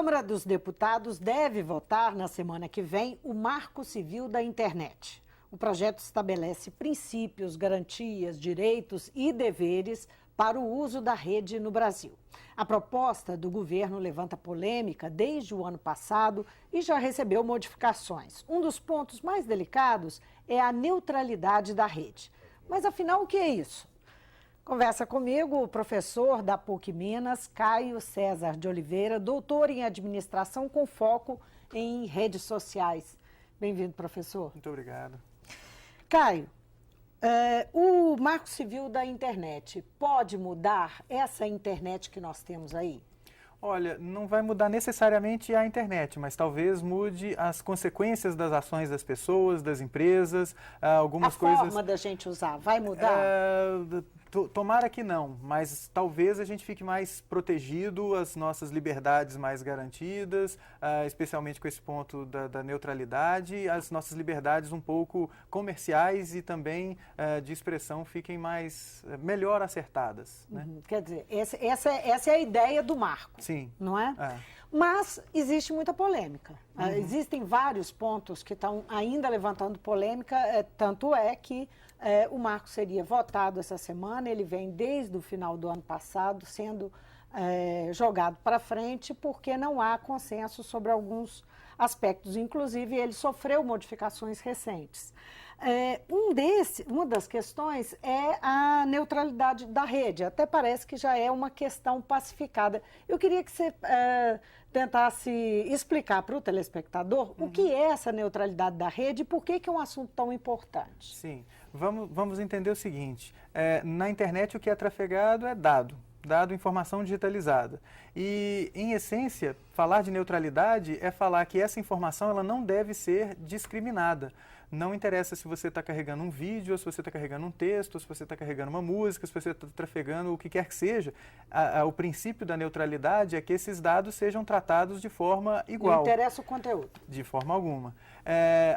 Câmara dos Deputados deve votar na semana que vem o Marco Civil da Internet. O projeto estabelece princípios, garantias, direitos e deveres para o uso da rede no Brasil. A proposta do governo levanta polêmica desde o ano passado e já recebeu modificações. Um dos pontos mais delicados é a neutralidade da rede. Mas afinal, o que é isso? Conversa comigo o professor da PUC Minas, Caio César de Oliveira, doutor em administração com foco em redes sociais. Bem-vindo, professor. Muito obrigado. Caio, o Marco Civil da Internet pode mudar essa internet que nós temos aí? Olha, não vai mudar necessariamente a internet, mas talvez mude as consequências das ações das pessoas, das empresas, algumas coisas... A forma da gente usar vai mudar? Tomara que não, mas talvez a gente fique mais protegido, as nossas liberdades mais garantidas, especialmente com esse ponto da neutralidade, as nossas liberdades um pouco comerciais e também de expressão fiquem melhor acertadas. Né? Quer dizer, essa é a ideia do marco, sim, não é? Mas existe muita polêmica. Uhum. Existem vários pontos que estão ainda levantando polêmica, tanto é que o marco seria votado essa semana, ele vem desde o final do ano passado sendo jogado para frente porque não há consenso sobre alguns aspectos, inclusive ele sofreu modificações recentes. Uma das questões é a neutralidade da rede, até parece que já é uma questão pacificada. Eu queria que você tentasse explicar para o telespectador o que é essa neutralidade da rede e por que é um assunto tão importante. Sim, vamos entender o seguinte, na internet o que é trafegado é dado, informação digitalizada. E, em essência, falar de neutralidade é falar que essa informação ela não deve ser discriminada. Não interessa se você está carregando um vídeo, ou se você está carregando um texto, ou se você está carregando uma música, se você está trafegando o que quer que seja. O princípio da neutralidade é que esses dados sejam tratados de forma igual. Não interessa o conteúdo. De forma alguma.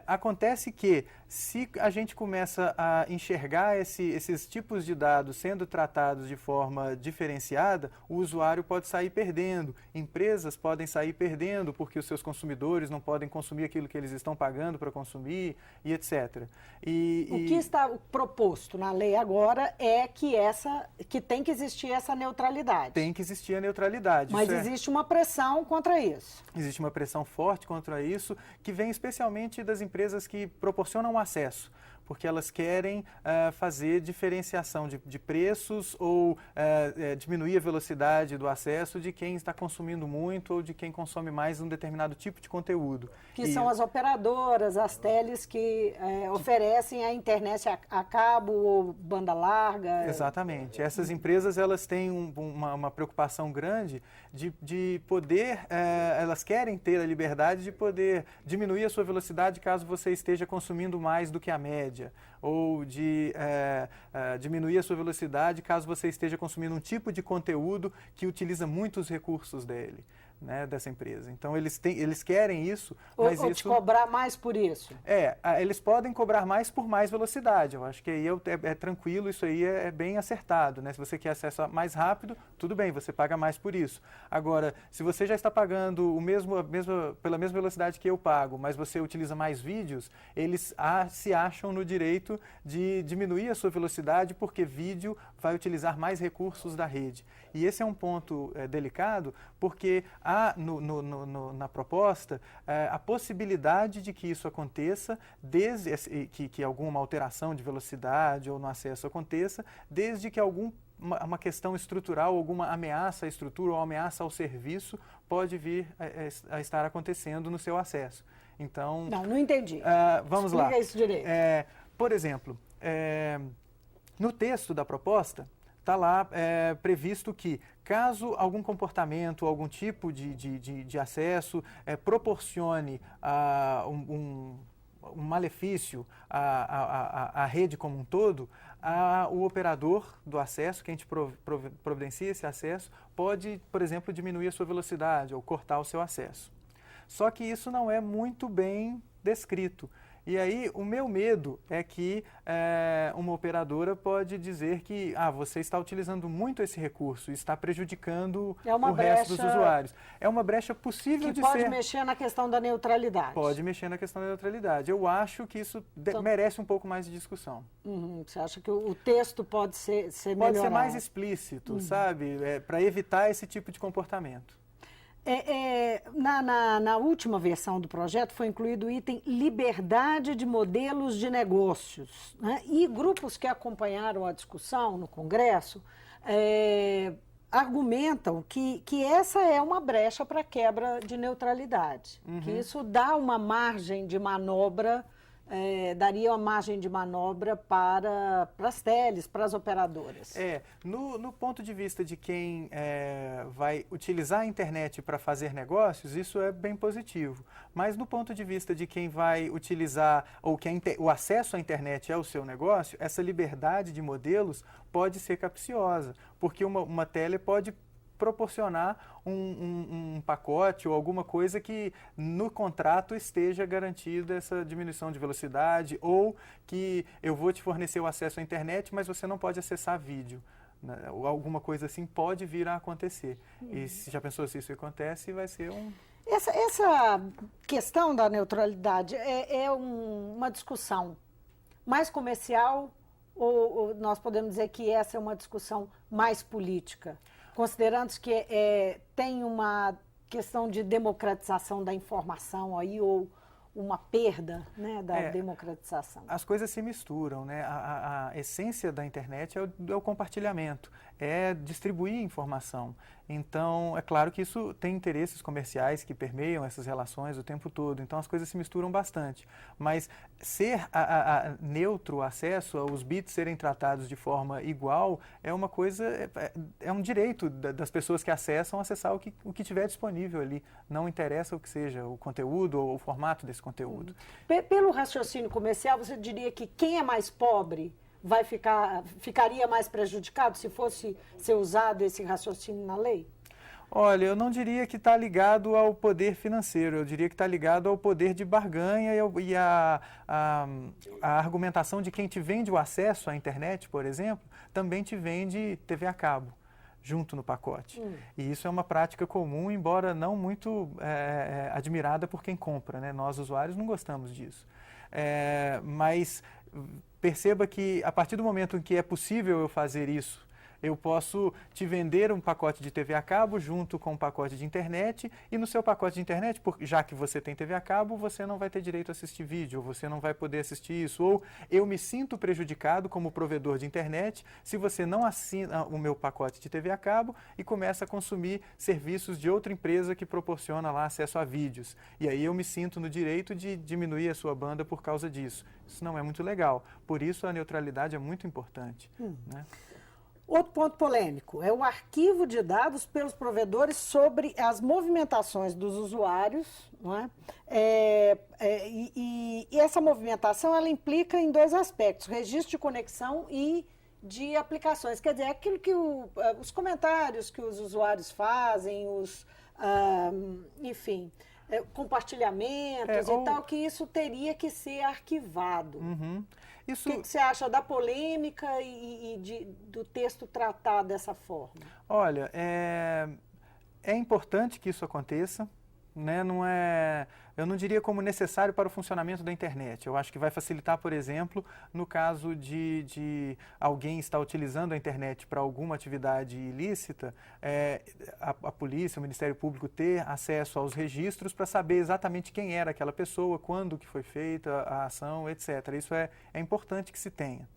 Acontece que, se a gente começa a enxergar esses tipos de dados sendo tratados de forma diferenciada, o usuário pode sair perdendo, empresas podem sair perdendo porque os seus consumidores não podem consumir aquilo que eles estão pagando para consumir e etc. O que está proposto na lei agora é que tem que existir essa neutralidade. Tem que existir a neutralidade. Mas existe uma pressão contra isso. Existe uma pressão forte contra isso, que vem especialmente das empresas que proporcionam acesso, porque elas querem fazer diferenciação de preços ou diminuir a velocidade do acesso de quem está consumindo muito ou de quem consome mais um determinado tipo de conteúdo. Que são as operadoras, as teles que oferecem a internet a cabo ou banda larga. Exatamente. Essas empresas elas têm uma preocupação grande de poder, elas querem ter a liberdade de poder diminuir a sua velocidade caso você esteja consumindo mais do que a média, ou de diminuir a sua velocidade caso você esteja consumindo um tipo de conteúdo que utiliza muitos recursos dessa empresa. Então, eles querem isso, mas ou isso... te cobrar mais por isso? Eles podem cobrar mais por mais velocidade. Eu acho que aí é tranquilo, isso aí é bem acertado, né? Se você quer acesso mais rápido, tudo bem, você paga mais por isso. Agora, se você já está pagando pela mesma velocidade que eu pago, mas você utiliza mais vídeos, eles se acham no direito de diminuir a sua velocidade porque vídeo vai utilizar mais recursos da rede. E esse é um ponto delicado porque há na proposta a possibilidade de que isso aconteça, desde que alguma alteração de velocidade ou no acesso aconteça, desde que uma questão estrutural, alguma ameaça à estrutura ou ameaça ao serviço pode vir a estar acontecendo no seu acesso. Então... Não entendi. Vamos lá. Explica isso direito. Por exemplo, no texto da proposta, está lá previsto que, caso algum comportamento, algum tipo de acesso proporcione um malefício à rede como um todo, o operador do acesso, que a gente providencia esse acesso, pode, por exemplo, diminuir a sua velocidade ou cortar o seu acesso. Só que isso não é muito bem descrito. E aí, o meu medo é que uma operadora pode dizer que você está utilizando muito esse recurso e está prejudicando o resto dos usuários. É uma brecha possível de ser... Que pode mexer na questão da neutralidade. Pode mexer na questão da neutralidade. Eu acho que isso merece um pouco mais de discussão. Você acha que o texto pode ser melhorado? Pode ser mais explícito, sabe? Para evitar esse tipo de comportamento. Na última versão do projeto foi incluído o item liberdade de modelos de negócios, né? E grupos que acompanharam a discussão no Congresso argumentam que essa é uma brecha para quebra de neutralidade, que isso dá uma margem de manobra, daria uma margem de manobra para as teles, para as operadoras. No ponto de vista de quem vai utilizar a internet para fazer negócios, isso é bem positivo. Mas no ponto de vista de quem vai utilizar, ou que o acesso à internet é o seu negócio, essa liberdade de modelos pode ser capciosa, porque uma tele pode proporcionar um pacote ou alguma coisa que no contrato esteja garantida essa diminuição de velocidade, ou que eu vou te fornecer o acesso à internet, mas você não pode acessar vídeo, né? Ou alguma coisa assim pode vir a acontecer. E se já pensou se isso acontece, vai ser Essa questão da neutralidade uma discussão mais comercial, ou nós podemos dizer que essa é uma discussão mais política? Considerando que tem uma questão de democratização da informação aí, ou uma perda, né, da democratização. As coisas se misturam, né? A essência da internet é o compartilhamento, é distribuir informação. Então, é claro que isso tem interesses comerciais que permeiam essas relações o tempo todo. Então, as coisas se misturam bastante. Mas ser neutro o acesso, os bits serem tratados de forma igual, é uma coisa, é um direito das pessoas que acessar o que tiver disponível ali. Não interessa o que seja o conteúdo ou o formato desse conteúdo. Pelo raciocínio comercial, você diria que quem é mais pobre ficaria mais prejudicado se fosse ser usado esse raciocínio na lei? Olha, eu não diria que está ligado ao poder financeiro, eu diria que está ligado ao poder de barganha e a argumentação de quem te vende o acesso à internet, por exemplo, também te vende TV a cabo junto no pacote. E isso é uma prática comum, embora não muito admirada por quem compra, né? Nós, usuários, não gostamos disso. Mas perceba que a partir do momento em que é possível eu fazer isso, eu posso te vender um pacote de TV a cabo junto com um pacote de internet, e no seu pacote de internet, já que você tem TV a cabo, você não vai ter direito a assistir vídeo, você não vai poder assistir isso, ou eu me sinto prejudicado como provedor de internet se você não assina o meu pacote de TV a cabo e começa a consumir serviços de outra empresa que proporciona lá acesso a vídeos. E aí eu me sinto no direito de diminuir a sua banda por causa disso. Isso não é muito legal. Por isso a neutralidade é muito importante, né? Outro ponto polêmico é o arquivo de dados pelos provedores sobre as movimentações dos usuários, não é? E essa movimentação ela implica em dois aspectos: registro de conexão e de aplicações. Quer dizer, aquilo que os comentários que os usuários fazem, enfim, compartilhamentos e tal, que isso teria que ser arquivado. O que você acha da polêmica do texto tratar dessa forma? Olha, é importante que isso aconteça, né? Eu não diria como necessário para o funcionamento da internet. Eu acho que vai facilitar, por exemplo, no caso de alguém estar utilizando a internet para alguma atividade ilícita, a polícia, o Ministério Público ter acesso aos registros para saber exatamente quem era aquela pessoa, quando que foi feita a ação, etc. Isso é importante que se tenha.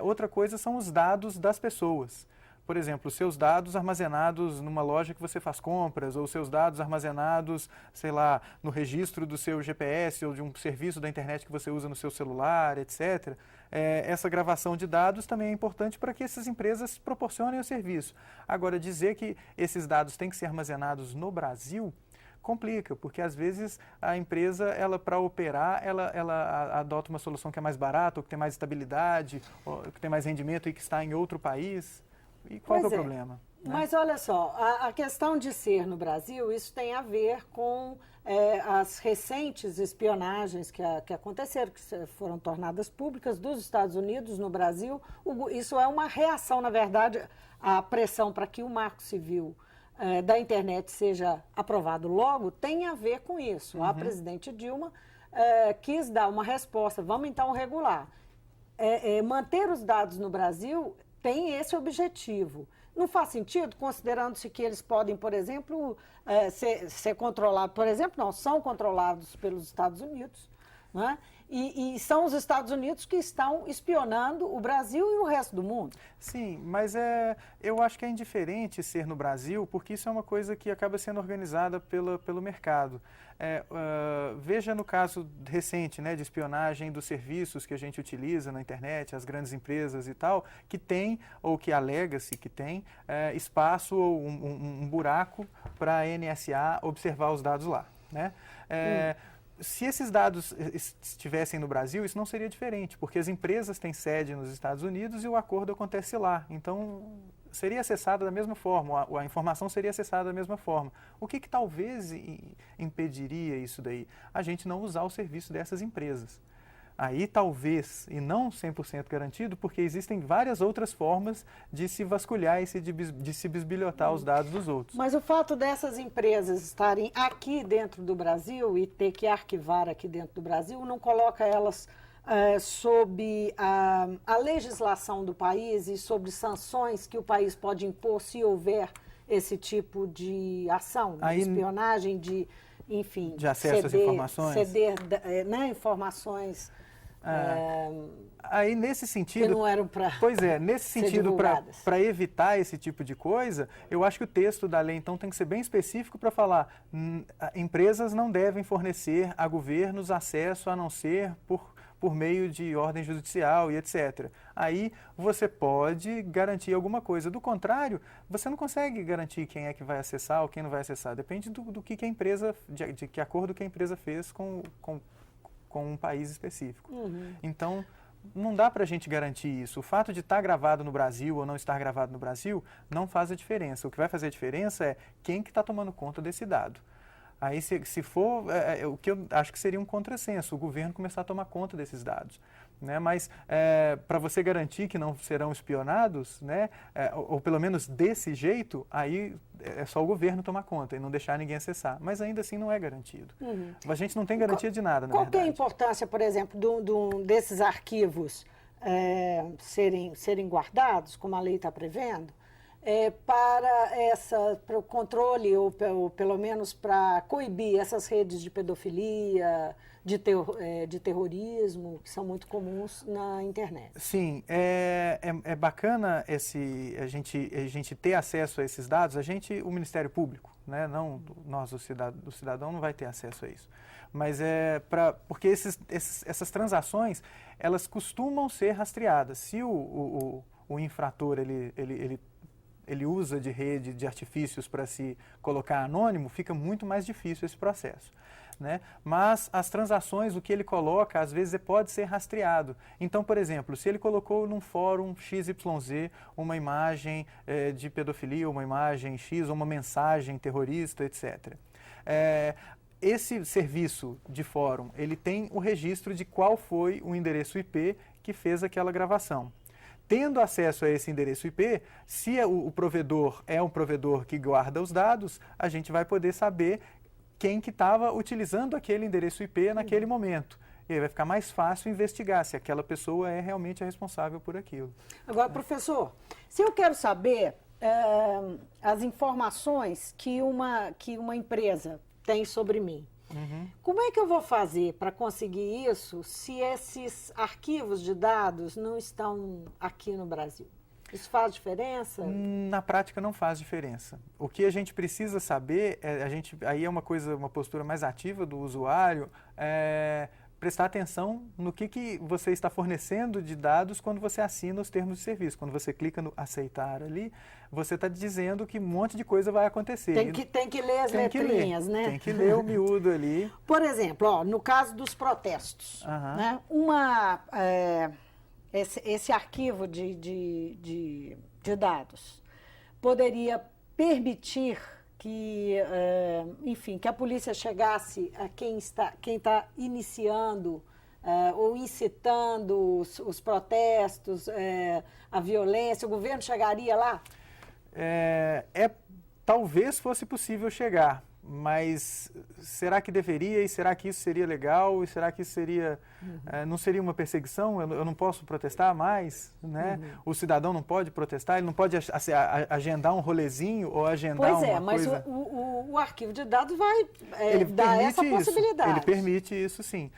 Outra coisa são os dados das pessoas. Por exemplo, seus dados armazenados numa loja que você faz compras, ou seus dados armazenados, sei lá, no registro do seu GPS ou de um serviço da internet que você usa no seu celular, etc. Essa gravação de dados também é importante para que essas empresas proporcionem o serviço. Agora, dizer que esses dados têm que ser armazenados no Brasil complica, porque às vezes a empresa, para operar, ela adota uma solução que é mais barata, ou que tem mais estabilidade, ou que tem mais rendimento e que está em outro país. E qual é o problema? né? Mas olha só, a questão de ser no Brasil, isso tem a ver com as recentes espionagens que aconteceram, que foram tornadas públicas dos Estados Unidos no Brasil. Isso é uma reação, na verdade, à pressão para que o Marco Civil da internet seja aprovado logo, tem a ver com isso. A presidente Dilma quis dar uma resposta, vamos então regular. Manter os dados no Brasil tem esse objetivo. Não faz sentido, considerando-se que eles podem, por exemplo, ser controlados, por exemplo, não, são controlados pelos Estados Unidos, né? E são os Estados Unidos que estão espionando o Brasil e o resto do mundo. Sim, mas eu acho que é indiferente ser no Brasil, porque isso é uma coisa que acaba sendo organizada pelo mercado. Veja no caso recente, né, de espionagem dos serviços que a gente utiliza na internet, as grandes empresas e tal, que tem, ou que alega-se que tem, espaço ou um buraco para a NSA observar os dados lá, né? Se esses dados estivessem no Brasil, isso não seria diferente, porque as empresas têm sede nos Estados Unidos e o acordo acontece lá. Então, seria acessada da mesma forma, a informação seria acessada da mesma forma. O que talvez impediria isso daí? A gente não usar o serviço dessas empresas. Aí talvez, e não 100% garantido, porque existem várias outras formas de se vasculhar e de se bisbilhotar os dados dos outros. Mas o fato dessas empresas estarem aqui dentro do Brasil e ter que arquivar aqui dentro do Brasil não coloca elas sob a legislação do país e sobre sanções que o país pode impor se houver esse tipo de ação, de espionagem, enfim, de acesso às informações? Ceder informações... Aí, nesse sentido, que não eram nesse sentido, para evitar esse tipo de coisa, eu acho que o texto da lei, então, tem que ser bem específico para falar empresas não devem fornecer a governos acesso a não ser por meio de ordem judicial e etc. Aí você pode garantir alguma coisa. Do contrário, você não consegue garantir quem é que vai acessar ou quem não vai acessar. Depende do que a empresa, de que acordo que a empresa fez com um país específico. Então, não dá para a gente garantir isso. O fato de estar gravado no Brasil ou não estar gravado no Brasil não faz a diferença. O que vai fazer a diferença é quem que está tomando conta desse dado. Aí, se for, o que eu acho que seria um contrassenso, o governo começar a tomar conta desses dados. Né? Mas, para você garantir que não serão espionados, né? Ou pelo menos desse jeito, aí é só o governo tomar conta e não deixar ninguém acessar. Mas ainda assim não é garantido. A gente não tem garantia de nada, na verdade. Qual que é a importância, por exemplo, desses arquivos serem guardados, como a lei está prevendo? Para o controle, ou pelo menos para coibir essas redes de pedofilia, de terrorismo, que são muito comuns na internet. Sim, é bacana a gente ter acesso a esses dados, o Ministério Público, né? Não nós, o cidadão não vai ter acesso a isso. Mas porque essas transações, elas costumam ser rastreadas. Se o infrator, ele usa de rede, de artifícios para se colocar anônimo, fica muito mais difícil esse processo. Né? Mas as transações, o que ele coloca, às vezes pode ser rastreado. Então, por exemplo, se ele colocou num fórum XYZ uma imagem de pedofilia, uma imagem X, ou uma mensagem terrorista, etc. Esse serviço de fórum, ele tem o registro de qual foi o endereço IP que fez aquela gravação. Tendo acesso a esse endereço IP, se o provedor é um provedor que guarda os dados, a gente vai poder saber quem que estava utilizando aquele endereço IP naquele momento. E aí vai ficar mais fácil investigar se aquela pessoa é realmente a responsável por aquilo. Agora, professor, se eu quero saber as informações que uma empresa tem sobre mim, como é que eu vou fazer para conseguir isso se esses arquivos de dados não estão aqui no Brasil? Isso faz diferença? Na prática não faz diferença. O que a gente precisa saber, aí é uma postura mais ativa do usuário, prestar atenção no que você está fornecendo de dados quando você assina os termos de serviço. Quando você clica no aceitar ali, você está dizendo que um monte de coisa vai acontecer. Tem que ler as letrinhas, né? Tem que ler o miúdo ali. Por exemplo, no caso dos protestos, né? Esse arquivo de dados poderia permitir que, enfim, que a polícia chegasse a quem está iniciando ou incitando os protestos, a violência? O governo chegaria lá? Talvez fosse possível chegar, mas será que deveria e será que isso seria legal e será que isso seria, não seria uma perseguição? Eu não posso protestar mais, né? O cidadão não pode protestar, ele não pode agendar um rolezinho ou agendar uma coisa... Pois é, mas o arquivo de dados vai dar essa possibilidade. Ele permite isso, sim.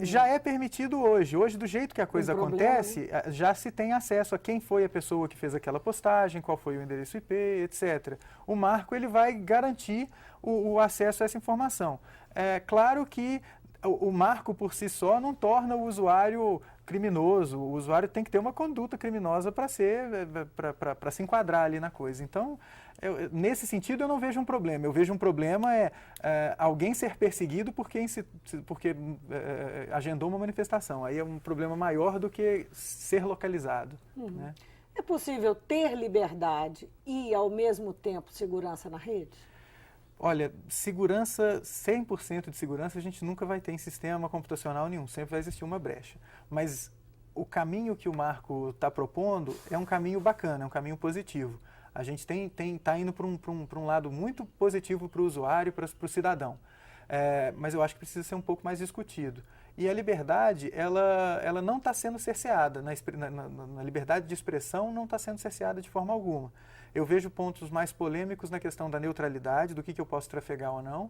Já é permitido hoje. Hoje, do jeito que a coisa acontece, já se tem acesso a quem foi a pessoa que fez aquela postagem, qual foi o endereço IP, etc. O marco ele vai garantir o acesso a essa informação. É claro que o marco por si só não torna o usuário criminoso. O usuário tem que ter uma conduta criminosa para se enquadrar ali na coisa. Então, nesse sentido, eu não vejo um problema. Eu vejo um problema alguém ser perseguido porque agendou uma manifestação. Aí é um problema maior do que ser localizado. Né? É possível ter liberdade e, ao mesmo tempo, segurança na rede? Olha, segurança, 100% de segurança a gente nunca vai ter em sistema computacional nenhum, sempre vai existir uma brecha. Mas o caminho que o Marco está propondo é um caminho bacana, é um caminho positivo. A gente está indo para um lado muito positivo para o usuário, para o cidadão. Mas eu acho que precisa ser um pouco mais discutido. E a liberdade, ela não está sendo cerceada, na liberdade de expressão não está sendo cerceada de forma alguma. Eu vejo pontos mais polêmicos na questão da neutralidade, do que eu posso trafegar ou não,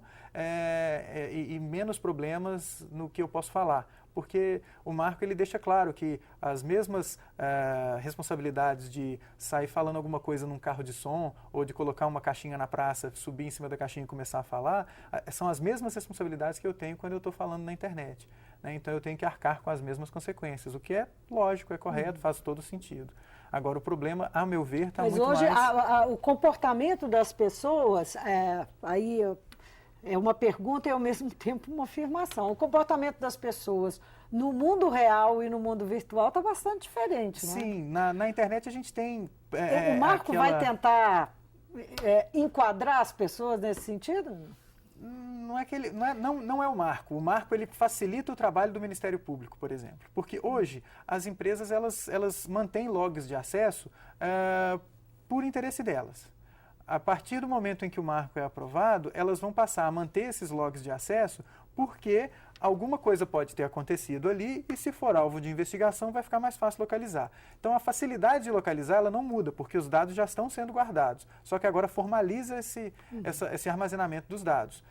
e menos problemas no que eu posso falar. Porque o marco ele deixa claro que as mesmas responsabilidades de sair falando alguma coisa num carro de som ou de colocar uma caixinha na praça, subir em cima da caixinha e começar a falar, são as mesmas responsabilidades que eu tenho quando eu estou falando na internet. Né? Então eu tenho que arcar com as mesmas consequências, o que é lógico, é correto, faz todo sentido. Agora o problema, a meu ver, está muito mais... Mas hoje o comportamento das pessoas, aí é uma pergunta e ao mesmo tempo uma afirmação. O comportamento das pessoas no mundo real e no mundo virtual está bastante diferente, né? Sim, na internet a gente tem... o Marco vai tentar enquadrar as pessoas nesse sentido? Não é o marco. O marco ele facilita o trabalho do Ministério Público, por exemplo. Porque hoje as empresas elas mantêm logs de acesso por interesse delas. A partir do momento em que o marco é aprovado, elas vão passar a manter esses logs de acesso porque alguma coisa pode ter acontecido ali e se for alvo de investigação vai ficar mais fácil localizar. Então a facilidade de localizar ela não muda, porque os dados já estão sendo guardados. Só que agora formaliza esse armazenamento dos dados.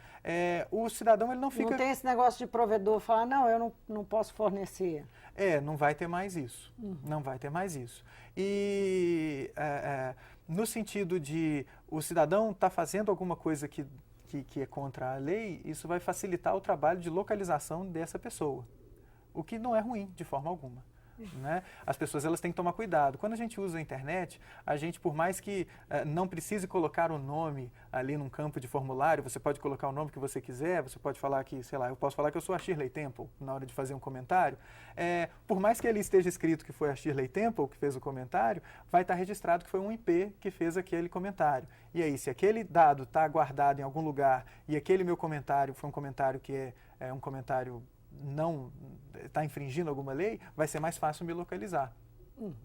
O cidadão ele não fica... Não tem esse negócio de provedor falar, não, eu não posso fornecer. Não vai ter mais isso. Não vai ter mais isso. E no sentido de o cidadão estar fazendo alguma coisa que é contra a lei, isso vai facilitar o trabalho de localização dessa pessoa, o que não é ruim de forma alguma. Né? As pessoas elas têm que tomar cuidado. Quando a gente usa a internet, a gente, por mais que não precise colocar o nome ali num campo de formulário, você pode colocar o nome que você quiser, você pode falar que, sei lá, eu posso falar que eu sou a Shirley Temple na hora de fazer um comentário. Por mais que ali esteja escrito que foi a Shirley Temple que fez o comentário, vai estar registrado que foi um IP que fez aquele comentário. E aí, se aquele dado está guardado em algum lugar e aquele meu comentário foi um comentário que é um comentário não está infringindo alguma lei, vai ser mais fácil me localizar.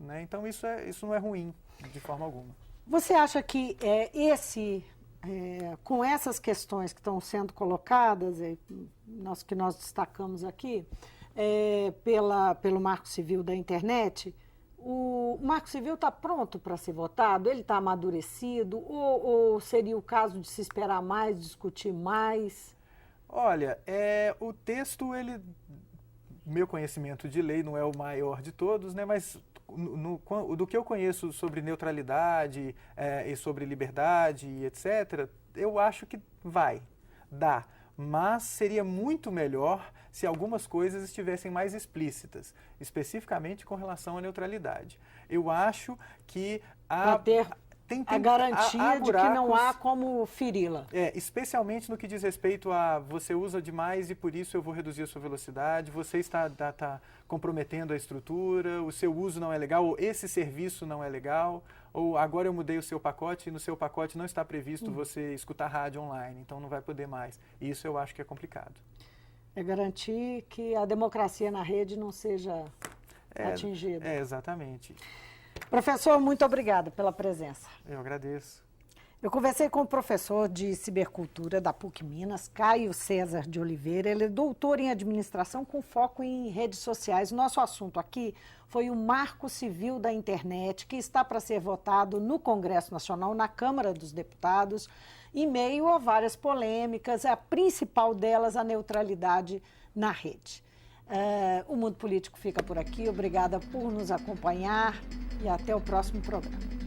Né? Então isso não é ruim de forma alguma. Você acha que com essas questões que estão sendo colocadas, que nós destacamos aqui, pelo Marco Civil da Internet, o Marco Civil está pronto para ser votado? Ele está amadurecido? Ou seria o caso de se esperar mais, discutir mais? Olha, o texto, meu conhecimento de lei não é o maior de todos, né, mas do que eu conheço sobre neutralidade e sobre liberdade, etc., eu acho que dá. Mas seria muito melhor se algumas coisas estivessem mais explícitas, especificamente com relação à neutralidade. Eu acho que a garantia de que não há como feri-la. Especialmente no que diz respeito a você usa demais e por isso eu vou reduzir a sua velocidade, você está comprometendo a estrutura, o seu uso não é legal, ou esse serviço não é legal, ou agora eu mudei o seu pacote e no seu pacote não está previsto você escutar rádio online, então não vai poder mais. Isso eu acho que é complicado. É garantir que a democracia na rede não seja atingida. Exatamente. Professor, muito obrigada pela presença. Eu agradeço. Eu conversei com o professor de cibercultura da PUC Minas, Caio César de Oliveira. Ele é doutor em administração com foco em redes sociais. Nosso assunto aqui foi o Marco Civil da Internet, que está para ser votado no Congresso Nacional, na Câmara dos Deputados, em meio a várias polêmicas, a principal delas, a neutralidade na rede. O Mundo Político fica por aqui. Obrigada por nos acompanhar e até o próximo programa.